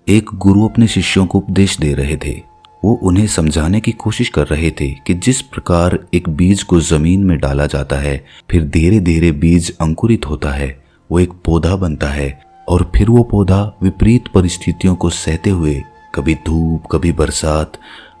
एक गुरु अपने शिष्यों को उपदेश दे रहे थे। वो उन्हें समझाने की कोशिश कर रहे थे कि जिस प्रकार एक बीज को जमीन में डाला जाता है, फिर धीरे धीरे बीज अंकुरित होता है, वो एक पौधा बनता है और फिर वो पौधा विपरीत परिस्थितियों को सहते हुए कभी धूप कभी बरसात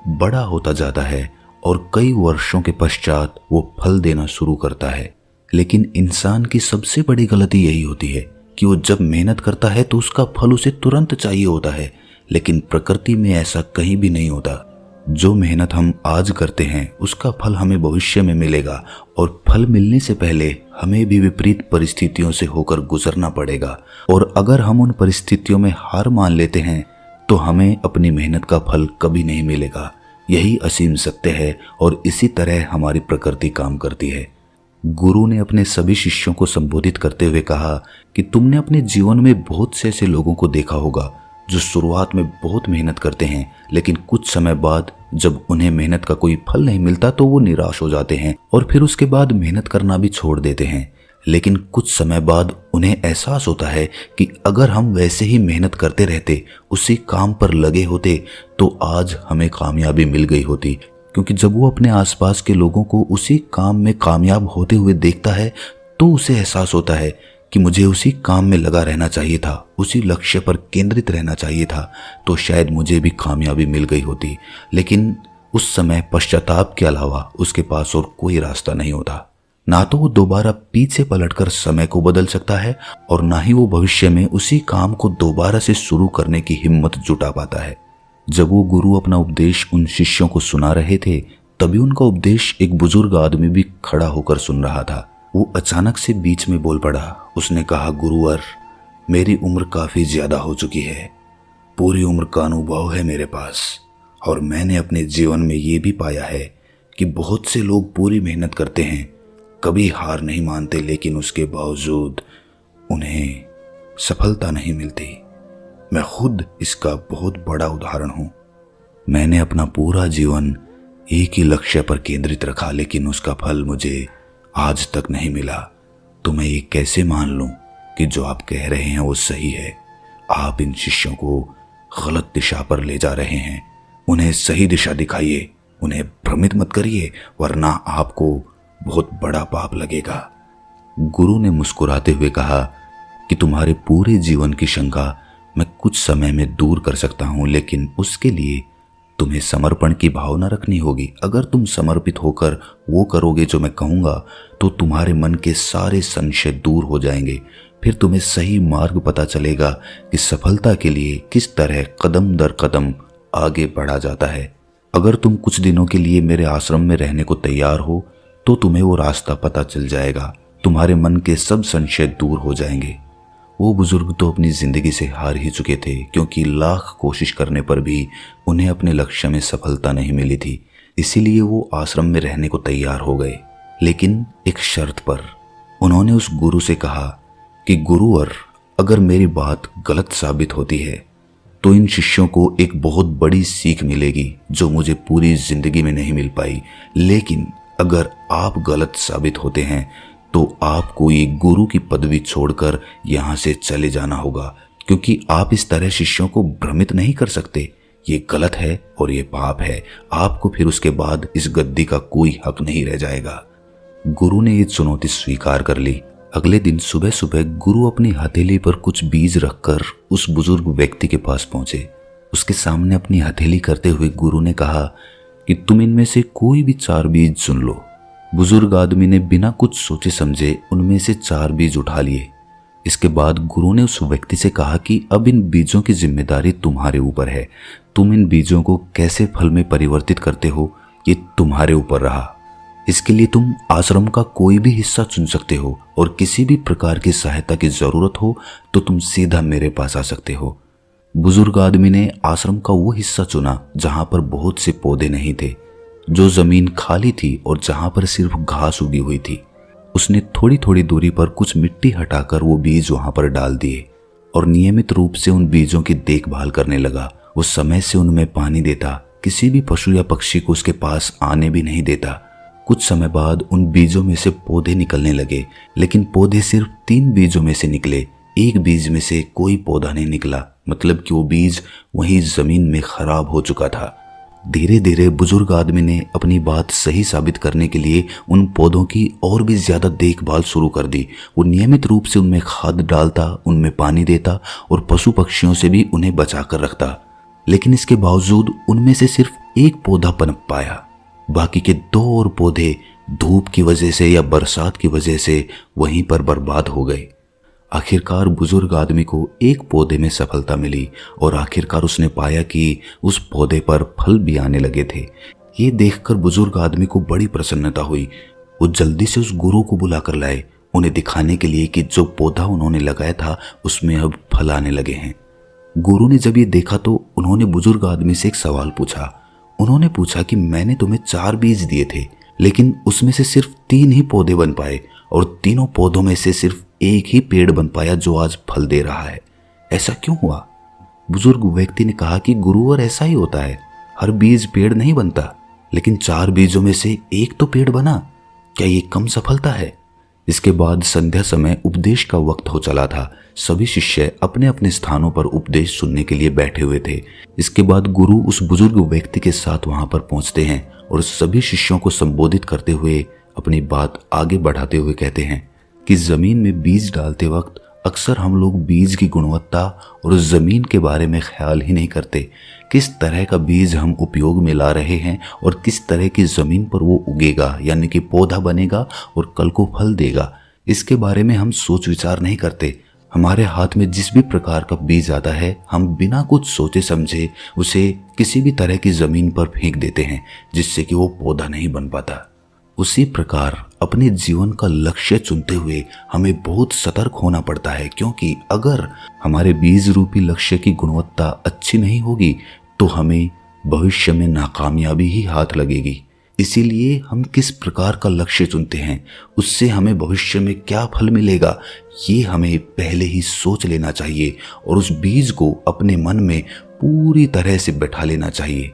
बड़ा होता जाता है और कई वर्षों के पश्चात वो फल देना शुरू करता है। लेकिन इंसान की सबसे बड़ी गलती यही होती है कि वो जब मेहनत करता है तो उसका फल उसे तुरंत चाहिए होता है, लेकिन प्रकृति में ऐसा कहीं भी नहीं होता। जो मेहनत हम आज करते हैं उसका फल हमें भविष्य में मिलेगा और फल मिलने से पहले हमें भी विपरीत परिस्थितियों से होकर गुजरना पड़ेगा। और अगर हम उन परिस्थितियों में हार मान लेते हैं तो हमें अपनी मेहनत का फल कभी नहीं मिलेगा। यही असीम सत्य है और इसी तरह हमारी प्रकृति काम करती है। गुरु ने अपने सभी शिष्यों को संबोधित करते हुए कहा कि तुमने अपने जीवन में बहुत से ऐसे लोगों को देखा होगा जो शुरुआत में बहुत मेहनत करते हैं, लेकिन कुछ समय बाद जब उन्हें मेहनत का कोई फल नहीं मिलता तो वो निराश हो जाते हैं और फिर उसके बाद मेहनत करना भी छोड़ देते हैं। लेकिन कुछ समय बाद उन्हें एहसास होता है कि अगर हम वैसे ही मेहनत करते रहते, उसी काम पर लगे होते, तो आज हमें कामयाबी मिल गई होती। क्योंकि जब वो अपने आसपास के लोगों को उसी काम में कामयाब होते हुए देखता है तो उसे एहसास होता है कि मुझे उसी काम में लगा रहना चाहिए था, उसी लक्ष्य पर केंद्रित रहना चाहिए था, तो शायद मुझे भी कामयाबी मिल गई होती। लेकिन उस समय पश्चाताप के अलावा उसके पास और कोई रास्ता नहीं होता। ना तो वो दोबारा पीछे पलटकर समय को बदल सकता है और ना ही वो भविष्य में उसी काम को दोबारा से शुरू करने की हिम्मत जुटा पाता है। जब वो गुरु अपना उपदेश उन शिष्यों को सुना रहे थे, तभी उनका उपदेश एक बुजुर्ग आदमी भी खड़ा होकर सुन रहा था। वो अचानक से बीच में बोल पड़ा। उसने कहा, गुरुवर, मेरी उम्र काफी ज्यादा हो चुकी है, पूरी उम्र का अनुभव है मेरे पास, और मैंने अपने जीवन में ये भी पाया है कि बहुत से लोग पूरी मेहनत करते हैं, कभी हार नहीं मानते, लेकिन उसके बावजूद उन्हें सफलता नहीं मिलती। मैं खुद इसका बहुत बड़ा उदाहरण हूं। मैंने अपना पूरा जीवन एक ही लक्ष्य पर केंद्रित रखा, लेकिन उसका फल मुझे आज तक नहीं मिला। तो मैं ये कैसे मान लूं कि जो आप कह रहे हैं वो सही है? आप इन शिष्यों को गलत दिशा पर ले जा रहे हैं। उन्हें सही दिशा दिखाइए, उन्हें भ्रमित मत करिए, वरना आपको बहुत बड़ा पाप लगेगा। गुरु ने मुस्कुराते हुए कहा कि तुम्हारे पूरे जीवन की शंका मैं कुछ समय में दूर कर सकता हूं, लेकिन उसके लिए तुम्हें समर्पण की भावना रखनी होगी। अगर तुम समर्पित होकर वो करोगे जो मैं कहूँगा, तो तुम्हारे मन के सारे संशय दूर हो जाएंगे। फिर तुम्हें सही मार्ग पता चलेगा कि सफलता के लिए किस तरह कदम दर कदम आगे बढ़ा जाता है। अगर तुम कुछ दिनों के लिए मेरे आश्रम में रहने को तैयार हो तो तुम्हें वो रास्ता पता चल जाएगा, तुम्हारे मन के सब संशय दूर हो जाएंगे। वो बुजुर्ग तो अपनी जिंदगी से हार ही चुके थे, क्योंकि लाख कोशिश करने पर भी उन्हें अपने लक्ष्य में सफलता नहीं मिली थी। इसीलिए वो आश्रम में रहने को तैयार हो गए, लेकिन एक शर्त पर। उन्होंने उस गुरु से कहा कि गुरुवर, अगर मेरी बात गलत साबित होती है तो इन शिष्यों को एक बहुत बड़ी सीख मिलेगी जो मुझे पूरी जिंदगी में नहीं मिल पाई। लेकिन अगर आप गलत साबित होते हैं तो आपको ये गुरु की पदवी छोड़कर यहाँ से चले जाना होगा, क्योंकि आप इस तरह शिष्यों को भ्रमित नहीं कर सकते। ये गलत है और ये पाप है। आपको फिर उसके बाद इस गद्दी का कोई हक नहीं रह जाएगा। गुरु ने ये चुनौती स्वीकार कर ली। अगले दिन सुबह सुबह गुरु अपनी हथेली पर कुछ बीज रखकर उस बुजुर्ग व्यक्ति के पास पहुंचे। उसके सामने अपनी हथेली करते हुए गुरु ने कहा कि तुम इनमें से कोई भी 4 बीज चुन लो। बुजुर्ग आदमी ने बिना कुछ सोचे समझे उनमें से 4 बीज उठा लिए। इसके बाद गुरु ने उस व्यक्ति से कहा कि अब इन बीजों की जिम्मेदारी तुम्हारे ऊपर है। तुम इन बीजों को कैसे फल में परिवर्तित करते हो, ये तुम्हारे ऊपर रहा। इसके लिए तुम आश्रम का कोई भी हिस्सा चुन सकते हो, और किसी भी प्रकार की सहायता की जरूरत हो तो तुम सीधा मेरे पास आ सकते हो। बुजुर्ग आदमी ने आश्रम का वो हिस्सा चुना जहां पर बहुत से पौधे नहीं थे, जो जमीन खाली थी और जहां पर सिर्फ घास उगी हुई थी। उसने थोड़ी थोड़ी दूरी पर कुछ मिट्टी हटाकर वो बीज वहां पर डाल दिए और नियमित रूप से उन बीजों की देखभाल करने लगा। वो समय से उनमें पानी देता, किसी भी पशु या पक्षी को उसके पास आने भी नहीं देता। कुछ समय बाद उन बीजों में से पौधे निकलने लगे, लेकिन पौधे सिर्फ 3 बीजों में से निकले। एक बीज में से कोई पौधा नहीं निकला। मतलब कि वो बीज वहीं जमीन में खराब हो चुका था। धीरे धीरे बुजुर्ग आदमी ने अपनी बात सही साबित करने के लिए उन पौधों की और भी ज्यादा देखभाल शुरू कर दी। वो नियमित रूप से उनमें खाद डालता, उनमें पानी देता और पशु पक्षियों से भी उन्हें बचा कर रखता। लेकिन इसके बावजूद उनमें से सिर्फ एक पौधा पनप पाया। बाकी के 2 और पौधे धूप की वजह से या बरसात की वजह से वहीं पर बर्बाद हो गए। आखिरकार बुजुर्ग आदमी को एक पौधे में सफलता मिली और आखिरकार उसने पाया कि उस पौधे पर फल भी आने लगे थे। ये देखकर बुजुर्ग आदमी को बड़ी प्रसन्नता हुई। वो जल्दी से उस गुरु को बुलाकर लाए, उन्हें दिखाने के लिए कि जो पौधा उन्होंने लगाया था उसमें अब फल आने लगे हैं। गुरु ने जब ये देखा तो उन्होंने बुजुर्ग आदमी से एक सवाल पूछा। उन्होंने पूछा कि मैंने तुम्हें 4 बीज दिए थे, लेकिन उसमें से सिर्फ 3 ही पौधे बन पाए और तीनों पौधों में से सिर्फ एक ही पेड़ बन पाया जो आज फल दे रहा है। ऐसा क्यों हुआ? बुजुर्ग व्यक्ति ने कहा कि गुरुवर, ऐसा ही होता है, हर बीज पेड़ नहीं बनता, लेकिन 4 बीजों में से एक तो पेड़ बना। क्या ये कम सफलता है? इसके बाद संध्या समय उपदेश का वक्त हो चला था। सभी शिष्य अपने अपने स्थानों पर उपदेश सुनने के लिए बैठे हुए थे। इसके बाद गुरु उस बुजुर्ग व्यक्ति के साथ वहां पर पहुंचते हैं और सभी शिष्यों को संबोधित करते हुए अपनी बात आगे बढ़ाते हुए कहते हैं कि जमीन में बीज डालते वक्त अक्सर हम लोग बीज की गुणवत्ता और जमीन के बारे में ख्याल ही नहीं करते। किस तरह का बीज हम उपयोग में ला रहे हैं और किस तरह की जमीन पर वो उगेगा, यानी कि पौधा बनेगा और कल को फल देगा, इसके बारे में हम सोच विचार नहीं करते। हमारे हाथ में जिस भी प्रकार का बीज आता है, हम बिना कुछ सोचे समझे उसे किसी भी तरह की जमीन पर फेंक देते हैं, जिससे कि वो पौधा नहीं बन पाता। उसी प्रकार अपने जीवन का लक्ष्य चुनते हुए हमें बहुत सतर्क होना पड़ता है, क्योंकि अगर हमारे बीज रूपी लक्ष्य की गुणवत्ता अच्छी नहीं होगी तो हमें भविष्य में नाकामयाबी ही हाथ लगेगी। इसीलिए हम किस प्रकार का लक्ष्य चुनते हैं, उससे हमें भविष्य में क्या फल मिलेगा, ये हमें पहले ही सोच लेना चाहिए और उस बीज को अपने मन में पूरी तरह से बैठा लेना चाहिए।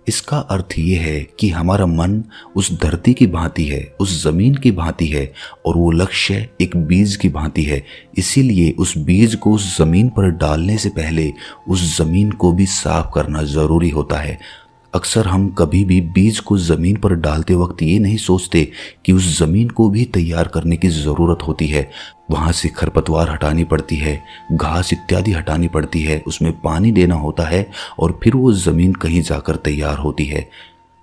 इसका अर्थ ये है कि हमारा मन उस धरती की भांति है, उस जमीन की भांति है और वो लक्ष्य एक बीज की भांति है। इसीलिए उस बीज को उस जमीन पर डालने से पहले उस जमीन को भी साफ करना जरूरी होता है। अक्सर हम कभी भी बीज को जमीन पर डालते वक्त ये नहीं सोचते कि उस जमीन को भी तैयार करने की जरूरत होती है। वहां से खरपतवार हटानी पड़ती है, घास इत्यादि हटानी पड़ती है, उसमें पानी देना होता है और फिर वो जमीन कहीं जाकर तैयार होती है।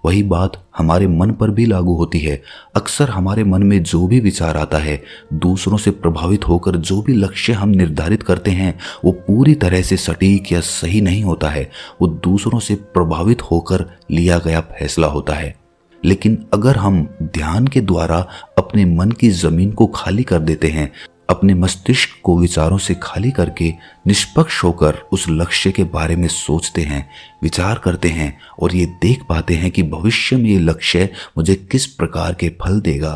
वही बात हमारे मन पर भी लागू होती है। अक्सर हमारे मन में जो भी विचार आता है, दूसरों से प्रभावित होकर जो भी लक्ष्य हम निर्धारित करते हैं, वो पूरी तरह से सटीक या सही नहीं होता है। वो दूसरों से प्रभावित होकर लिया गया फैसला होता है। लेकिन अगर हम ध्यान के द्वारा अपने मन की जमीन को खाली कर देते हैं, अपने मस्तिष्क को विचारों से खाली करके निष्पक्ष होकर उस लक्ष्य के बारे में सोचते हैं, विचार करते हैं और ये देख पाते हैं कि भविष्य में ये लक्ष्य मुझे किस प्रकार के फल देगा,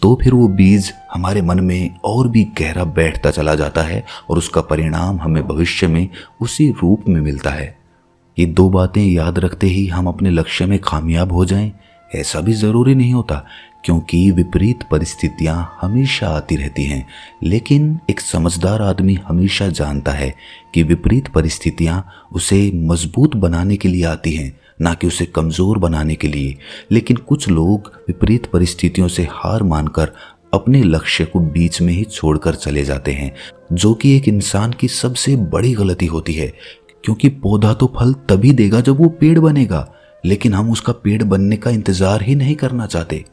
तो फिर वो बीज हमारे मन में और भी गहरा बैठता चला जाता है और उसका परिणाम हमें भविष्य में उसी रूप में मिलता है। ये 2 बातें याद रखते ही हम अपने लक्ष्य में कामयाब हो जाएं, ऐसा भी जरूरी नहीं होता, क्योंकि विपरीत परिस्थितियां हमेशा आती रहती हैं। लेकिन एक समझदार आदमी हमेशा जानता है कि विपरीत परिस्थितियां उसे मजबूत बनाने के लिए आती हैं, ना कि उसे कमजोर बनाने के लिए। लेकिन कुछ लोग विपरीत परिस्थितियों से हार मानकर अपने लक्ष्य को बीच में ही छोड़कर चले जाते हैं, जो कि एक इंसान की सबसे बड़ी गलती होती है। क्योंकि पौधा तो फल तभी देगा जब वो पेड़ बनेगा, लेकिन हम उसका पेड़ बनने का इंतजार ही नहीं करना चाहते।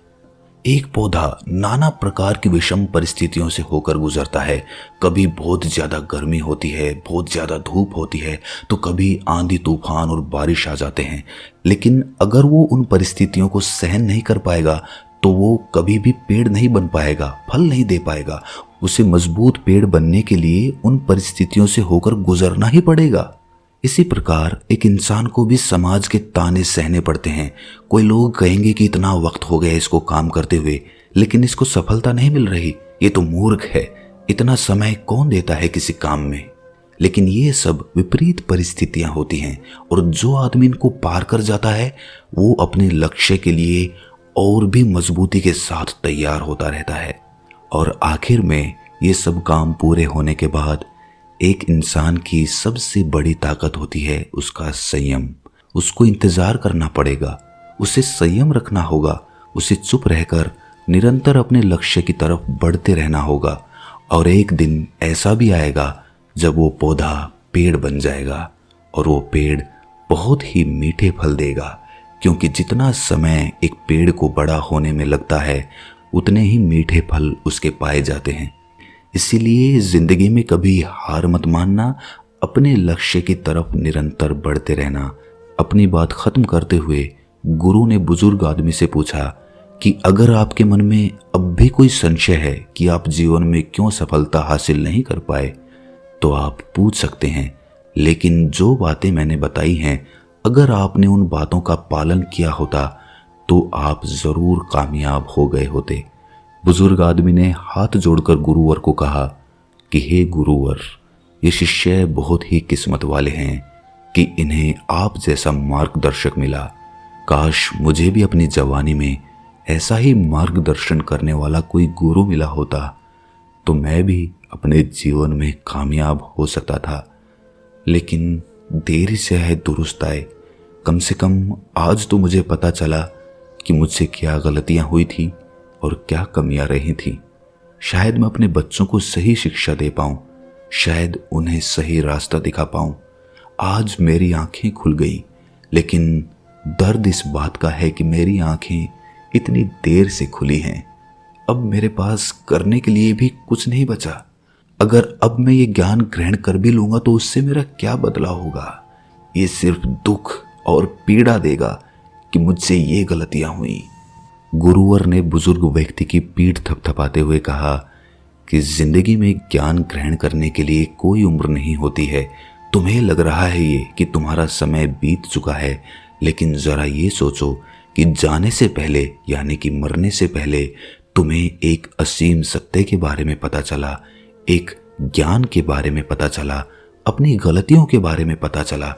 एक पौधा नाना प्रकार की विषम परिस्थितियों से होकर गुजरता है। कभी बहुत ज्यादा गर्मी होती है, बहुत ज्यादा धूप होती है, तो कभी आंधी तूफान और बारिश आ जाते हैं। लेकिन अगर वो उन परिस्थितियों को सहन नहीं कर पाएगा तो वो कभी भी पेड़ नहीं बन पाएगा, फल नहीं दे पाएगा। उसे मजबूत पेड़ बनने के लिए उन परिस्थितियों से होकर गुजरना ही पड़ेगा। इसी प्रकार एक इंसान को भी समाज के ताने सहने पड़ते हैं। कोई लोग कहेंगे कि इतना वक्त हो गया इसको काम करते हुए, लेकिन इसको सफलता नहीं मिल रही, ये तो मूर्ख है, इतना समय कौन देता है किसी काम में। लेकिन ये सब विपरीत परिस्थितियां होती हैं और जो आदमी इनको पार कर जाता है वो अपने लक्ष्य के लिए और भी मजबूती के साथ तैयार होता रहता है। और आखिर में ये सब काम पूरे होने के बाद एक इंसान की सबसे बड़ी ताकत होती है उसका संयम। उसको इंतजार करना पड़ेगा, उसे संयम रखना होगा, उसे चुप रहकर निरंतर अपने लक्ष्य की तरफ बढ़ते रहना होगा। और एक दिन ऐसा भी आएगा जब वो पौधा पेड़ बन जाएगा और वो पेड़ बहुत ही मीठे फल देगा, क्योंकि जितना समय एक पेड़ को बड़ा होने में लगता है उतने ही मीठे फल उसके पाए जाते हैं। इसीलिए जिंदगी में कभी हार मत मानना, अपने लक्ष्य की तरफ निरंतर बढ़ते रहना। अपनी बात खत्म करते हुए गुरु ने बुजुर्ग आदमी से पूछा कि अगर आपके मन में अब भी कोई संशय है कि आप जीवन में क्यों सफलता हासिल नहीं कर पाए तो आप पूछ सकते हैं, लेकिन जो बातें मैंने बताई हैं अगर आपने उन बातों का पालन किया होता तो आप जरूर कामयाब हो गए होते। बुजुर्ग आदमी ने हाथ जोड़कर गुरुवर को कहा कि हे गुरुवर, ये शिष्य बहुत ही किस्मत वाले हैं कि इन्हें आप जैसा मार्गदर्शक मिला। काश मुझे भी अपनी जवानी में ऐसा ही मार्गदर्शन करने वाला कोई गुरु मिला होता तो मैं भी अपने जीवन में कामयाब हो सकता था। लेकिन देरी से है दुरुस्त आए। कम से कम आज तो मुझे पता चला कि मुझसे क्या गलतियां हुई थी और क्या कमियां रही थी। शायद मैं अपने बच्चों को सही शिक्षा दे पाऊं, शायद उन्हें सही रास्ता दिखा पाऊं। आज मेरी आंखें खुल गई, लेकिन दर्द इस बात का है कि मेरी आंखें इतनी देर से खुली हैं। अब मेरे पास करने के लिए भी कुछ नहीं बचा। अगर अब मैं ये ज्ञान ग्रहण कर भी लूंगा तो उससे मेरा क्या बदलाव होगा? ये सिर्फ दुख और पीड़ा देगा कि मुझसे ये गलतियां हुई। गुरुवर ने बुजुर्ग व्यक्ति की पीठ थपथपाते हुए कहा कि जिंदगी में ज्ञान ग्रहण करने के लिए कोई उम्र नहीं होती है। तुम्हें लग रहा है ये कि तुम्हारा समय बीत चुका है, लेकिन जरा ये सोचो कि जाने से पहले यानी कि मरने से पहले तुम्हें एक असीम सत्य के बारे में पता चला, एक ज्ञान के बारे में पता चला, अपनी गलतियों के बारे में पता चला।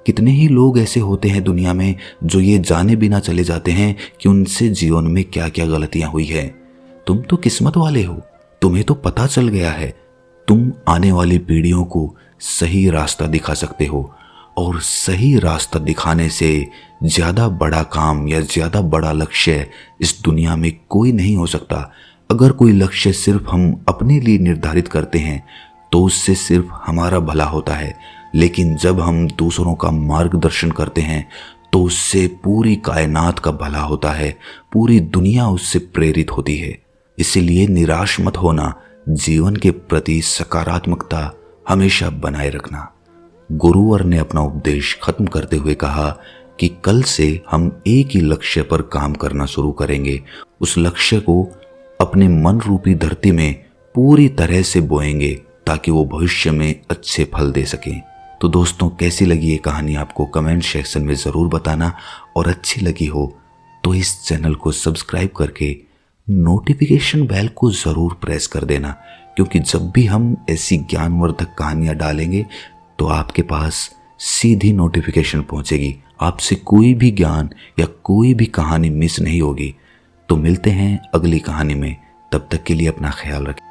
कितने ही लोग ऐसे होते हैं दुनिया में जो ये जाने बिना चले जाते हैं कि उनसे जीवन में क्या क्या गलतियां हुई है। तुम तो किस्मत वाले हो, तुम्हें तो पता चल गया है। तुम आने वाली पीढ़ियों को सही रास्ता दिखा सकते हो, और सही रास्ता दिखाने से ज्यादा बड़ा काम या ज्यादा बड़ा लक्ष्य इस दुनिया में कोई नहीं हो सकता। अगर कोई लक्ष्य सिर्फ हम अपने लिए निर्धारित करते हैं तो उससे सिर्फ हमारा भला होता है, लेकिन जब हम दूसरों का मार्गदर्शन करते हैं तो उससे पूरी कायनात का भला होता है, पूरी दुनिया उससे प्रेरित होती है। इसलिए निराश मत होना, जीवन के प्रति सकारात्मकता हमेशा बनाए रखना। गुरुवर ने अपना उपदेश खत्म करते हुए कहा कि कल से हम एक ही लक्ष्य पर काम करना शुरू करेंगे। उस लक्ष्य को अपने मन रूपी धरती में पूरी तरह से बोएंगे ताकि वो भविष्य में अच्छे फल दे सकें। तो दोस्तों, कैसी लगी ये कहानी आपको कमेंट सेक्शन में ज़रूर बताना, और अच्छी लगी हो तो इस चैनल को सब्सक्राइब करके नोटिफिकेशन बेल को ज़रूर प्रेस कर देना, क्योंकि जब भी हम ऐसी ज्ञानवर्धक कहानियाँ डालेंगे तो आपके पास सीधी नोटिफिकेशन पहुंचेगी। आपसे कोई भी ज्ञान या कोई भी कहानी मिस नहीं होगी। तो मिलते हैं अगली कहानी में, तब तक के लिए अपना ख्याल रखें।